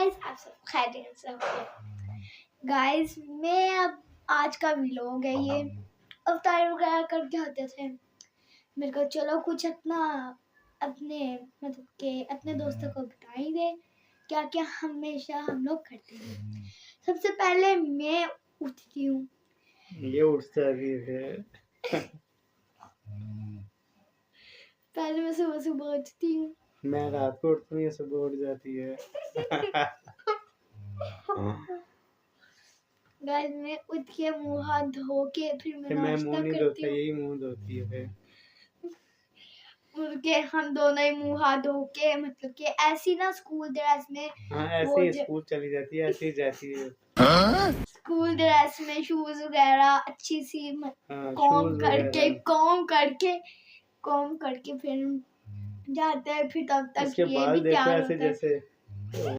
Guys, आप सब खैरियत से होंगे। गाइस, मैं अब आज का व्लॉग है ये। अवतार वगैरह करके होते थे, मेरे को चलो कुछ अपने मतलब के अपने दोस्तों को बताएंगे क्या क्या हमेशा हम लोग करते हैं। सबसे पहले मैं उठती हूँ। ये उठता भी है। पहले मैं सुबह सुबह उठती हूँ। मैं रात को उठती हूँ, ये सुबह उठ जाती है। गाइस, मैं उठ के मुंह हाथ धो के फिर मैं मैं मुंह नाश्ता नहीं करती धोता, हूँ। यही मुंह धोती है। उठ के हम दोनों ही मुंह हाथ धो के मतलब कि ऐसी ना स्कूल ड्रेस में हाँ, ऐसे ही स्कूल चली जाती है, ऐसे ही जाती है। स्कूल ड्रेस में शूज वगैरह अच्छी सी हाँ, कॉम शूज करके वगैरह। कॉम करके फिर जाते हैं। फिर तब तक इसके ये बाल भी देखो तैयार ऐसे होता है। जैसे